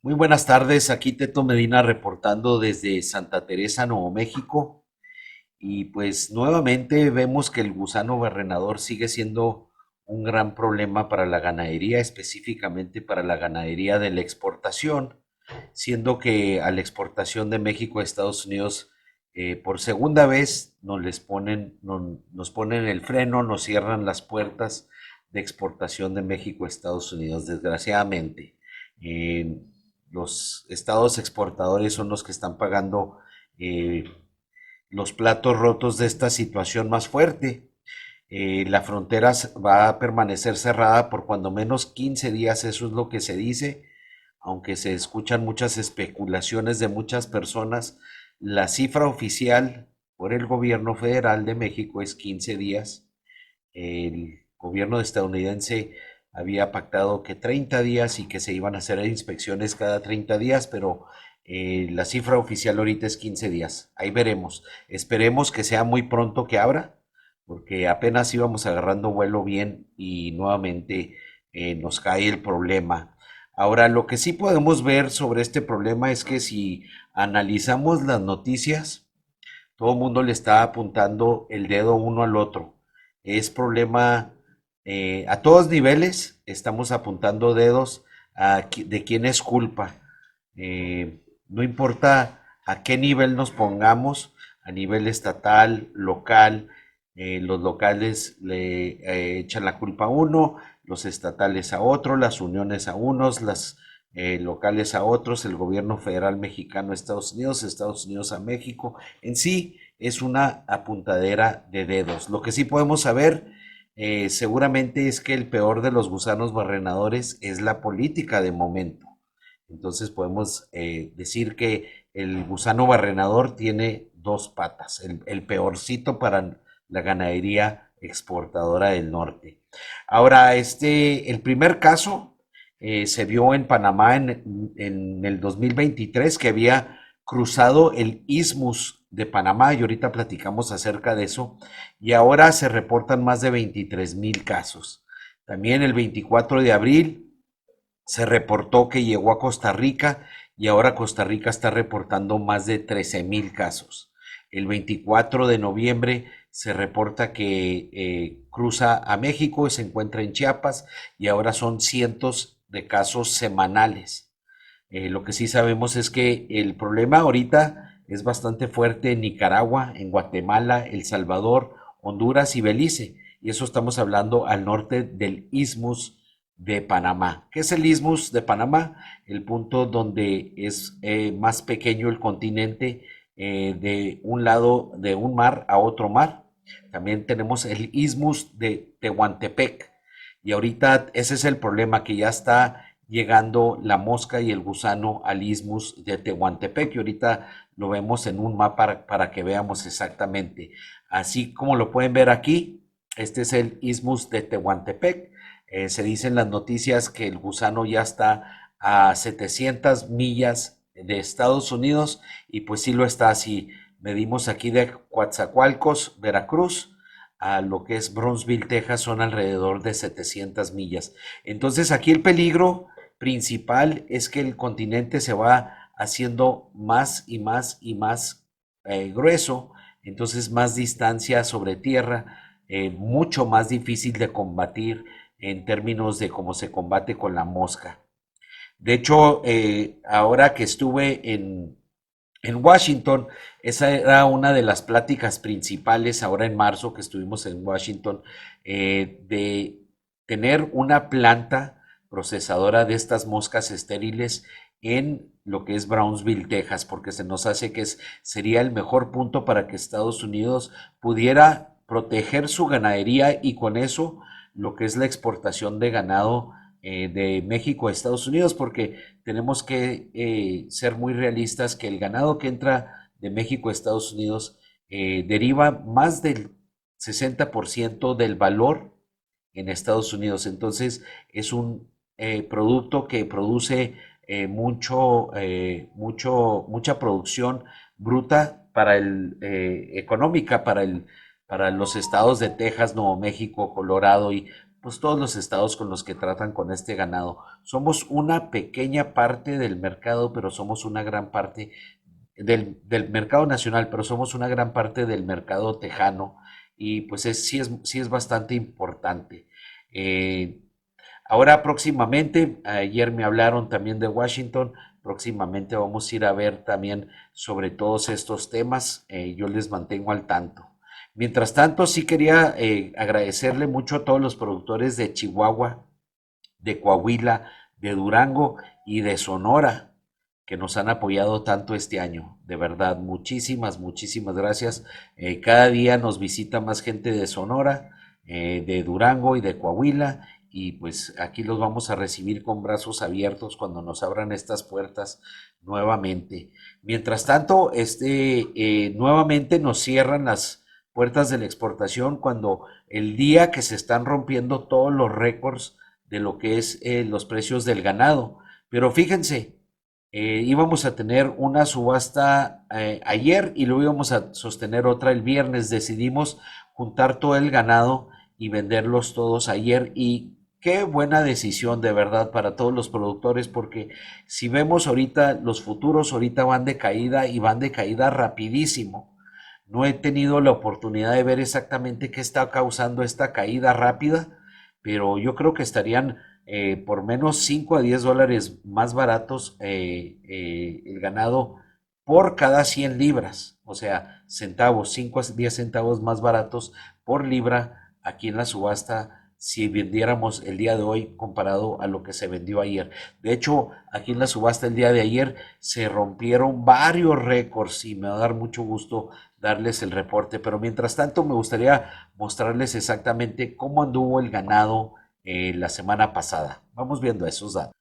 Muy buenas tardes, aquí Teto Medina reportando desde Santa Teresa, Nuevo México. Y pues nuevamente vemos que el gusano barrenador sigue siendo un gran problema para la ganadería, específicamente para la ganadería de la exportación, siendo que a la exportación de México a Estados Unidos por segunda vez nos ponen el freno, nos cierran las puertas de exportación de México a Estados Unidos, desgraciadamente. Eh, los estados exportadores son los que están pagando eh, los platos rotos de esta situación más fuerte. La frontera va a permanecer cerrada por cuando menos 15 días, eso es lo que se dice, aunque se escuchan muchas especulaciones de muchas personas. La cifra oficial por el gobierno federal de México es 15 días. El gobierno estadounidense había pactado que 30 días y que se iban a hacer inspecciones cada 30 días, pero la cifra oficial ahorita es 15 días. Ahí veremos. Esperemos que sea muy pronto que abra, porque apenas íbamos agarrando vuelo bien y nuevamente nos cae el problema. Ahora, lo que sí podemos ver sobre este problema es que si analizamos las noticias, todo el mundo le está apuntando el dedo uno al otro. Es problema a todos niveles, estamos apuntando dedos de quién es culpa. No importa a qué nivel nos pongamos, a nivel estatal, local, los locales le echan la culpa a uno, los estatales a otro, las uniones a unos, las locales a otros, el gobierno federal mexicano a Estados Unidos a México. En sí es una apuntadera de dedos. Lo que sí podemos saber seguramente es que el peor de los gusanos barrenadores es la política de momento. Entonces podemos decir que el gusano barrenador tiene dos patas, el peorcito para la ganadería exportadora del norte. Ahora, el primer caso se vio en Panamá en el 2023 que había cruzado el Isthmus de Panamá y ahorita platicamos acerca de eso y ahora se reportan más de 23,000 casos. También el 24 de abril se reportó que llegó a Costa Rica y ahora Costa Rica está reportando más de 13,000 casos. El 24 de noviembre se reporta que cruza a México y se encuentra en Chiapas y ahora son cientos de casos semanales. Lo que sí sabemos es que el problema ahorita es bastante fuerte en Nicaragua, en Guatemala, El Salvador, Honduras y Belice. Y eso estamos hablando al norte del Isthmus de Panamá. ¿Qué es el Isthmus de Panamá? El punto donde es más pequeño el continente de un lado de un mar a otro mar. También tenemos el Isthmus de Tehuantepec. Y ahorita ese es el problema, que ya está llegando la mosca y el gusano al Isthmus de Tehuantepec. Y ahorita lo vemos en un mapa para que veamos exactamente. Así como lo pueden ver aquí, este es el Isthmus de Tehuantepec. Se dicen las noticias que el gusano ya está a 700 millas de Estados Unidos y pues sí lo está. Si medimos aquí de Coatzacoalcos, Veracruz, a lo que es Brownsville, Texas, son alrededor de 700 millas. Entonces aquí el peligro principal es que el continente se va haciendo más y más y más grueso, entonces más distancia sobre tierra, mucho más difícil de combatir en términos de cómo se combate con la mosca. De hecho, ahora que estuve en Washington, esa era una de las pláticas principales ahora en marzo que estuvimos en Washington, de tener una planta procesadora de estas moscas estériles en lo que es Brownsville, Texas, porque se nos hace que sería el mejor punto para que Estados Unidos pudiera proteger su ganadería y con eso lo que es la exportación de ganado de México a Estados Unidos, porque tenemos que ser muy realistas que el ganado que entra de México a Estados Unidos deriva más del 60% del valor en Estados Unidos. Entonces es un producto que produce mucha producción bruta para económica para los estados de Texas, Nuevo México, Colorado y pues todos los estados con los que tratan con este ganado. Somos una pequeña parte del mercado, pero somos una gran parte del mercado nacional, pero somos una gran parte del mercado tejano y pues sí es bastante importante. Eh, Ahora próximamente, ayer me hablaron también de Washington, próximamente vamos a ir a ver también sobre todos estos temas, yo les mantengo al tanto. Mientras tanto, sí quería agradecerle mucho a todos los productores de Chihuahua, de Coahuila, de Durango y de Sonora que nos han apoyado tanto este año. De verdad, muchísimas gracias. Cada día nos visita más gente de Sonora, de Durango y de Coahuila. Y pues aquí los vamos a recibir con brazos abiertos cuando nos abran estas puertas nuevamente. Mientras tanto, nuevamente nos cierran las puertas de la exportación cuando el día que se están rompiendo todos los récords de lo que es los precios del ganado. Pero fíjense, íbamos a tener una subasta ayer y luego íbamos a sostener otra el viernes. Decidimos juntar todo el ganado y venderlos todos ayer y qué buena decisión de verdad para todos los productores porque si vemos ahorita los futuros ahorita van de caída y van de caída rapidísimo. No he tenido la oportunidad de ver exactamente qué está causando esta caída rápida, pero yo creo que estarían por menos 5 a 10 dólares más baratos el ganado por cada 100 libras, o sea, centavos, 5 a 10 centavos más baratos por libra aquí en la subasta si vendiéramos el día de hoy comparado a lo que se vendió ayer. De hecho, aquí en la subasta el día de ayer se rompieron varios récords y me va a dar mucho gusto darles el reporte, pero mientras tanto me gustaría mostrarles exactamente cómo anduvo el ganado la semana pasada. Vamos viendo esos datos.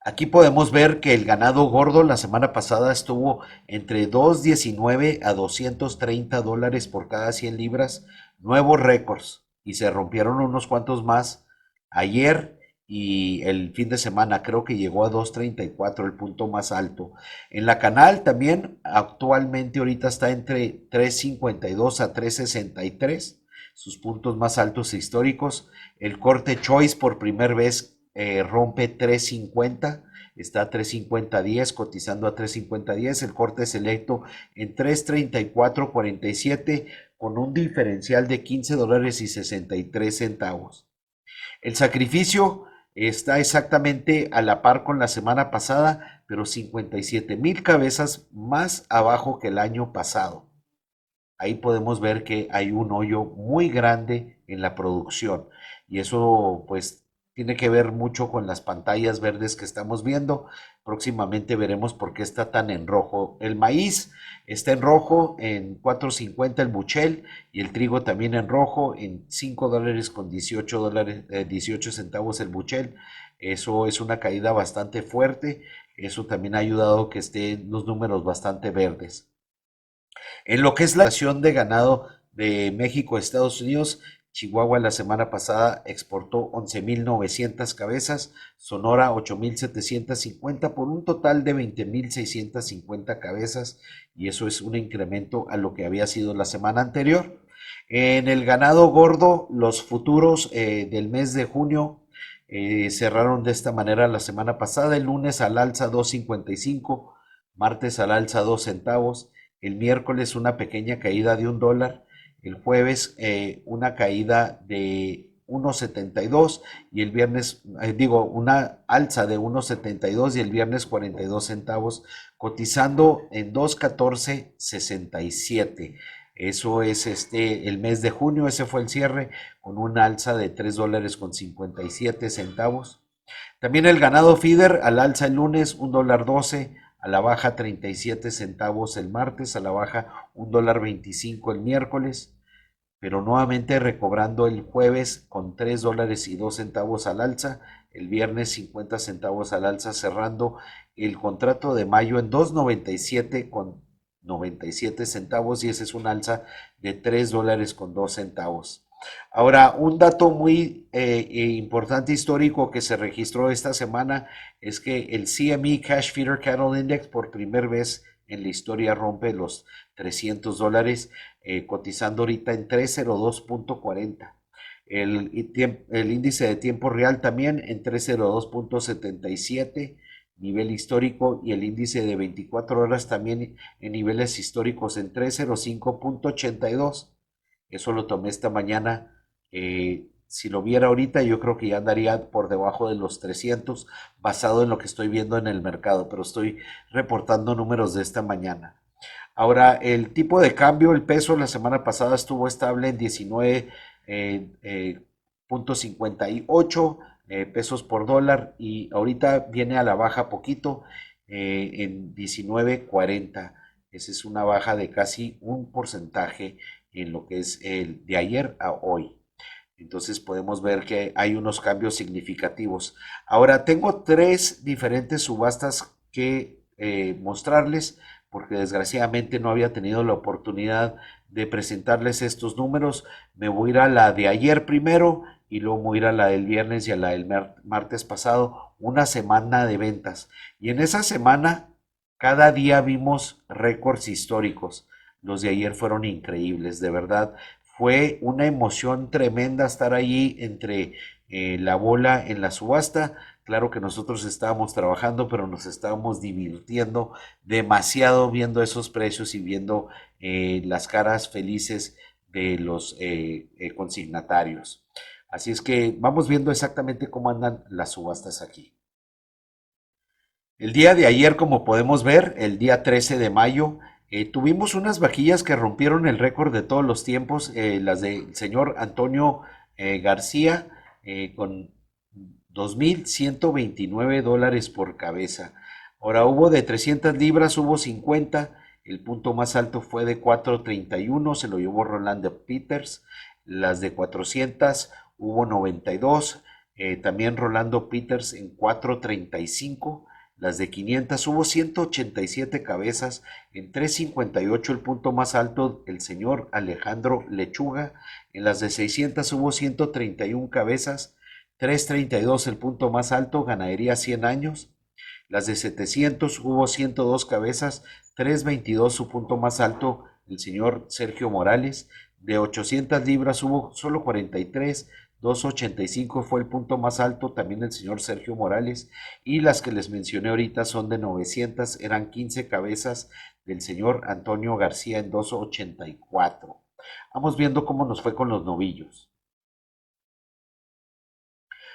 Aquí podemos ver que el ganado gordo la semana pasada estuvo entre 219 a 230 dólares por cada 100 libras, nuevos récords, y se rompieron unos cuantos más ayer y el fin de semana creo que llegó a 234, el punto más alto. En la canal también actualmente ahorita está entre 352 a 363, sus puntos más altos históricos. El corte Choice por primera vez rompe 350, está a 350.10, cotizando a 350.10. El corte selecto en 334.47 con un diferencial de 15 dólares y 63 centavos. El sacrificio está exactamente a la par con la semana pasada, pero 57,000 cabezas más abajo que el año pasado. Ahí podemos ver que hay un hoyo muy grande en la producción y eso pues tiene que ver mucho con las pantallas verdes que estamos viendo. Próximamente veremos por qué está tan en rojo. El maíz está en rojo en 4.50 el buchel y el trigo también en rojo en 5 dólares con 18 dólares, 18 centavos el buchel. Eso es una caída bastante fuerte. Eso también ha ayudado a que estén los números bastante verdes. En lo que es la exportación de ganado de México a Estados Unidos, Chihuahua la semana pasada exportó 11,900 cabezas, Sonora 8,750 por un total de 20,650 cabezas y eso es un incremento a lo que había sido la semana anterior. En el ganado gordo, los futuros del mes de junio cerraron de esta manera la semana pasada, el lunes al alza 2.55, martes al alza 2 centavos, el miércoles una pequeña caída de $1, el jueves una caída de 1.72 y el viernes, una alza de 1.72 y el viernes 42 centavos, cotizando en 2.1467. Eso es el mes de junio, ese fue el cierre con una alza de 3 dólares con 57 centavos. También el ganado feeder al alza el lunes, $1.12, a la baja 37 centavos el martes, a la baja $1.25 el miércoles, pero nuevamente recobrando el jueves con 3 dólares y 2 centavos al alza, el viernes 50 centavos al alza, cerrando el contrato de mayo en 2.97 con 97 centavos y ese es un alza de 3 dólares con 2 centavos. Ahora, un dato muy importante histórico que se registró esta semana es que el CME Cash Feeder Cattle Index por primera vez en la historia rompe los $300, cotizando ahorita en 302.40. El índice de tiempo real también en 302.77, nivel histórico, y el índice de 24 horas también en niveles históricos en 305.82. Eso lo tomé esta mañana. Si lo viera ahorita, yo creo que ya andaría por debajo de los 300, basado en lo que estoy viendo en el mercado, pero estoy reportando números de esta mañana. Ahora, el tipo de cambio, el peso la semana pasada estuvo estable en 19.58 pesos por dólar, y ahorita viene a la baja poquito, en 19.40. Esa es una baja de casi un porcentaje en lo que es el de ayer a hoy. Entonces podemos ver que hay unos cambios significativos. Ahora tengo tres diferentes subastas que mostrarles, porque desgraciadamente no había tenido la oportunidad de presentarles estos números. Me voy a ir a la de ayer primero, y luego me voy a ir a la del viernes y a la del martes pasado, una semana de ventas. Y en esa semana cada día vimos récords históricos. Los de ayer fueron increíbles, de verdad. Fue una emoción tremenda estar allí entre la bola en la subasta. Claro que nosotros estábamos trabajando, pero nos estábamos divirtiendo demasiado viendo esos precios y viendo las caras felices de los consignatarios. Así es que vamos viendo exactamente cómo andan las subastas aquí. El día de ayer, como podemos ver, el día 13 de mayo, tuvimos unas vaquillas que rompieron el récord de todos los tiempos, las del señor Antonio García, con $2,129 por cabeza. Ahora hubo de 300 libras, hubo 50, el punto más alto fue de 431, se lo llevó Rolando Peters. Las de 400 hubo 92, también Rolando Peters en 435. Las de 500 hubo 187 cabezas, en 358 el punto más alto, el señor Alejandro Lechuga. En las de 600 hubo 131 cabezas, 332 el punto más alto, ganadería 100 años. Las de 700 hubo 102 cabezas, 322 su punto más alto, el señor Sergio Morales. De 800 libras hubo solo 43, 285 fue el punto más alto, también el señor Sergio Morales. Y las que les mencioné ahorita son de 900, eran 15 cabezas del señor Antonio García en 284. Vamos viendo cómo nos fue con los novillos.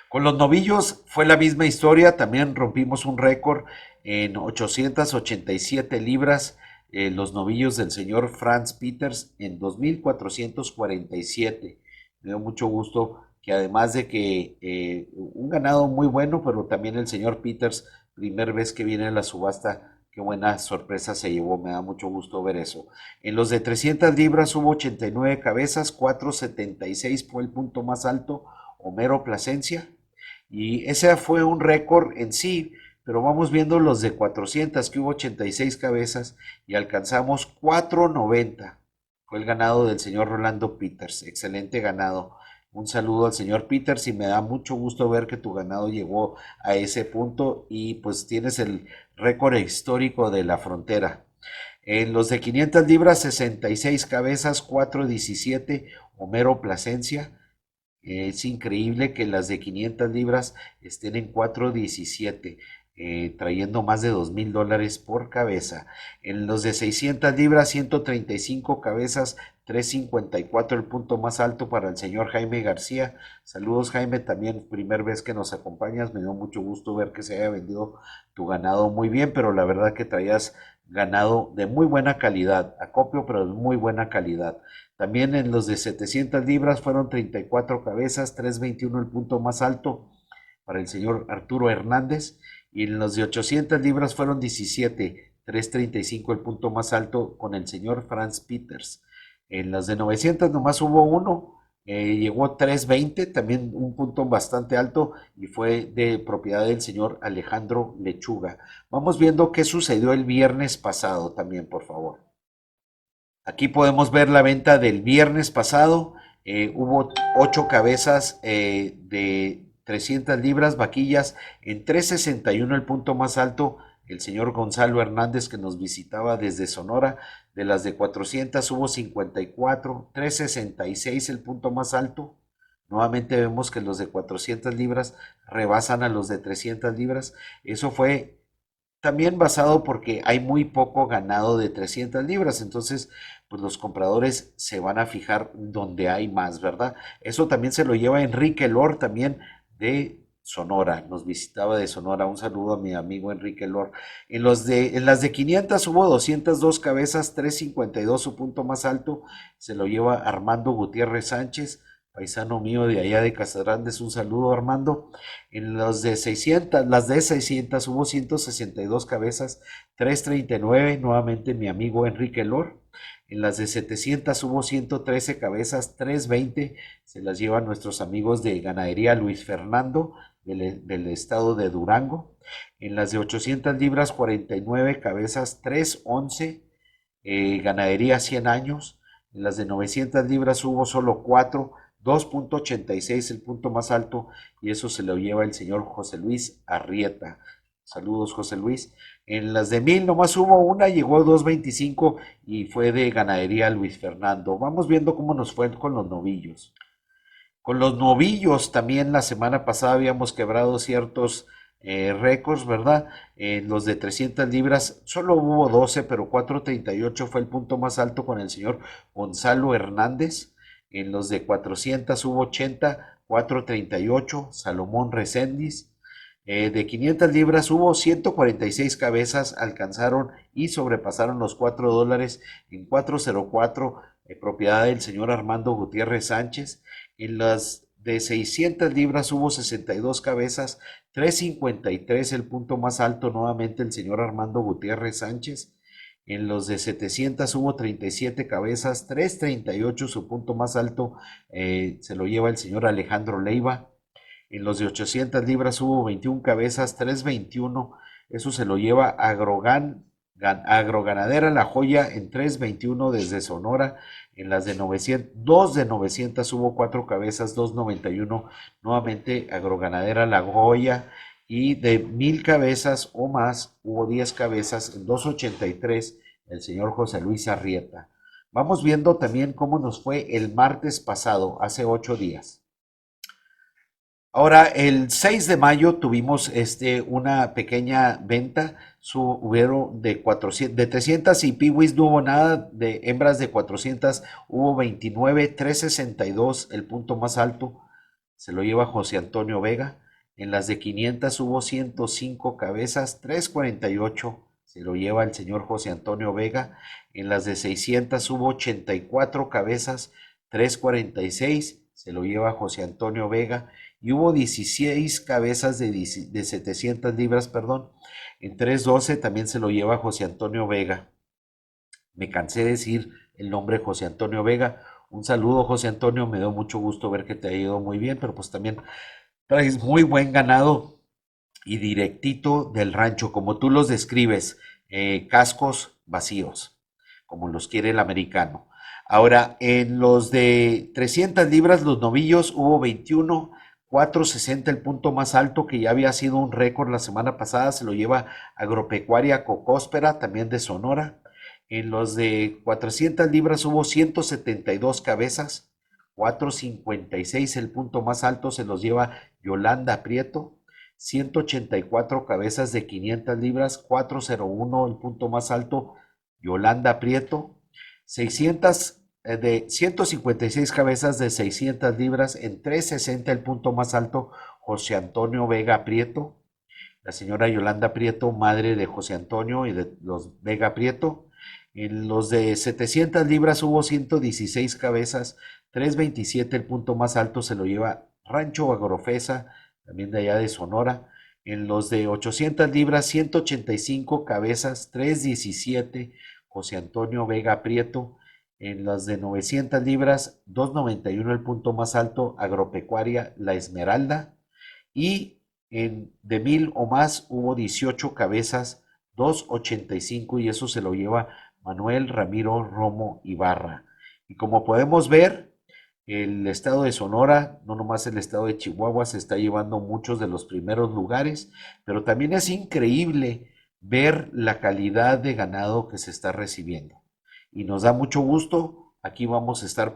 Con los novillos fue la misma historia, también rompimos un récord en 887 libras, los novillos del señor Franz Peters en 2,447. Me dio mucho gusto que, además de que un ganado muy bueno, pero también el señor Peters, primera vez que viene a la subasta, qué buena sorpresa se llevó, me da mucho gusto ver eso. En los de 300 libras hubo 89 cabezas, 476 fue el punto más alto, Homero Plasencia. Y ese fue un récord en sí, pero vamos viendo los de 400, que hubo 86 cabezas y alcanzamos 490. Fue el ganado del señor Rolando Peters, excelente ganado. Un saludo al señor Peters, y me da mucho gusto ver que tu ganado llegó a ese punto y pues tienes el récord histórico de la frontera. En los de 500 libras, 66 cabezas, 417, Homero Plasencia. Es increíble que las de 500 libras estén en 417, trayendo más de $2,000 por cabeza. En los de 600 libras, 135 cabezas, 354 el punto más alto para el señor Jaime García. Saludos, Jaime, también primera vez que nos acompañas. Me dio mucho gusto ver que se haya vendido tu ganado muy bien, pero la verdad que traías ganado de muy buena calidad, acopio, pero de muy buena calidad. También en los de 700 libras fueron 34 cabezas, 321 el punto más alto para el señor Arturo Hernández. Y en los de 800 libras fueron 17, 335 el punto más alto con el señor Franz Peters. En los de 900 nomás hubo uno, llegó 320, también un punto bastante alto, y fue de propiedad del señor Alejandro Lechuga. Vamos viendo qué sucedió el viernes pasado también, por favor. Aquí podemos ver la venta del viernes pasado. Hubo 8 cabezas de 300 libras, vaquillas, en 361 el punto más alto, el señor Gonzalo Hernández, que nos visitaba desde Sonora. De las de 400 hubo 54, 366 el punto más alto, Nuevamente vemos que los de 400 libras rebasan a los de 300 libras. Eso fue también basado porque hay muy poco ganado de 300 libras, entonces pues los compradores se van a fijar donde hay más, ¿verdad? Eso también se lo lleva Enrique Lor también de Sonora, nos visitaba de Sonora. Un saludo a mi amigo Enrique Lor. En las de 500 hubo 202 cabezas, 352 su punto más alto, se lo lleva Armando Gutiérrez Sánchez, paisano mío de allá de Casagrandes. Un saludo, Armando. En los de 600, las de 600 hubo 162 cabezas, 339, nuevamente mi amigo Enrique Lor. En las de 700 hubo 113 cabezas, 320, se las llevan nuestros amigos de Ganadería Luis Fernando del estado de Durango. En las de 800 libras, 49 cabezas, 311, Ganadería 100 años. En las de 900 libras hubo solo 4, 2.86 el punto más alto, y eso se lo lleva el señor José Luis Arrieta. Saludos, José Luis. En las de 1000 nomás hubo una, llegó 2.25 y fue de Ganadería Luis Fernando. Vamos viendo cómo nos fue con los novillos. Con los novillos también la semana pasada habíamos quebrado ciertos récords, ¿verdad? En los de 300 libras solo hubo 12, pero 438 fue el punto más alto con el señor Gonzalo Hernández. En los de 400 hubo 80, 438, Salomón Recendis. De 500 libras hubo 146 cabezas, alcanzaron y sobrepasaron los $4 en 404, propiedad del señor Armando Gutiérrez Sánchez. En las de 600 libras hubo 62 cabezas, 353 el punto más alto, nuevamente el señor Armando Gutiérrez Sánchez. En los de 700 hubo 37 cabezas, 338 su punto más alto, se lo lleva el señor Alejandro Leiva. En los de 800 libras hubo 21 cabezas, 321, eso se lo lleva Agroganadera La Joya en 321 desde Sonora. En las de 900, dos de 900 hubo 4 cabezas, 291, nuevamente Agroganadera La Joya. Y de 1000 cabezas o más hubo 10 cabezas en 283, el señor José Luis Arrieta. Vamos viendo también cómo nos fue el martes pasado, hace 8 días. Ahora, el 6 de mayo tuvimos una pequeña venta. Hubieron de 400, de 300 y piwis no hubo nada, de hembras de 400 hubo 29, 362 el punto más alto, se lo lleva José Antonio Vega. En las de 500 hubo 105 cabezas, 348 se lo lleva el señor José Antonio Vega. En las de 600 hubo 84 cabezas, 346 se lo lleva José Antonio Vega. Y hubo 16 cabezas de 700 libras, perdón, en 312 también se lo lleva José Antonio Vega. Me cansé de decir el nombre José Antonio Vega. Un saludo, José Antonio, me dio mucho gusto ver que te ha ido muy bien, pero pues también traes muy buen ganado y directito del rancho, como tú los describes, cascos vacíos, como los quiere el americano. Ahora, en los de 300 libras, los novillos, hubo 21, 460 el punto más alto, que ya había sido un récord la semana pasada, se lo lleva Agropecuaria Cocóspera, también de Sonora. En los de 400 libras hubo 172 cabezas, 456 el punto más alto, se los lleva Yolanda Prieto. 184 cabezas de 500 libras, 401 el punto más alto, Yolanda Prieto. 600 de 156 cabezas de 600 libras en 360 el punto más alto, José Antonio Vega Prieto. La señora Yolanda Prieto, madre de José Antonio y de los Vega Prieto. En los de 700 libras hubo 116 cabezas, 327 el punto más alto, se lo lleva Rancho Agrofesa, también de allá de Sonora. En los de 800 libras, 185 cabezas, 317, José Antonio Vega Prieto. En las de 900 libras, 291 el punto más alto, Agropecuaria La Esmeralda. Y de 1000 o más hubo 18 cabezas, 285, y eso se lo lleva Manuel Ramiro Romo Ibarra. Y como podemos ver, el estado de Sonora, no nomás el estado de Chihuahua, se está llevando muchos de los primeros lugares, pero también es increíble ver la calidad de ganado que se está recibiendo. Y nos da mucho gusto Aquí vamos a estar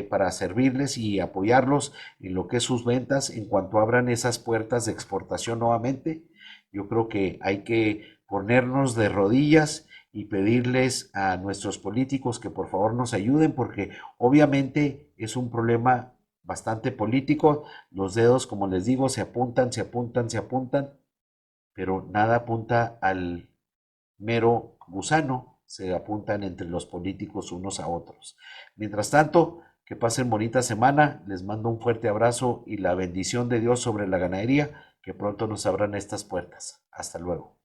para servirles y apoyarlos en lo que es sus ventas en cuanto abran esas puertas de exportación nuevamente. Yo creo que hay que ponernos de rodillas y pedirles a nuestros políticos que por favor nos ayuden porque obviamente es un problema bastante político. Los dedos, como les digo, se apuntan, se apuntan, se apuntan, pero nada apunta al mero gusano, se apuntan entre los políticos unos a otros. Mientras tanto, que pasen bonita semana, les mando un fuerte abrazo y la bendición de Dios sobre la ganadería, que pronto nos abran estas puertas. Hasta luego.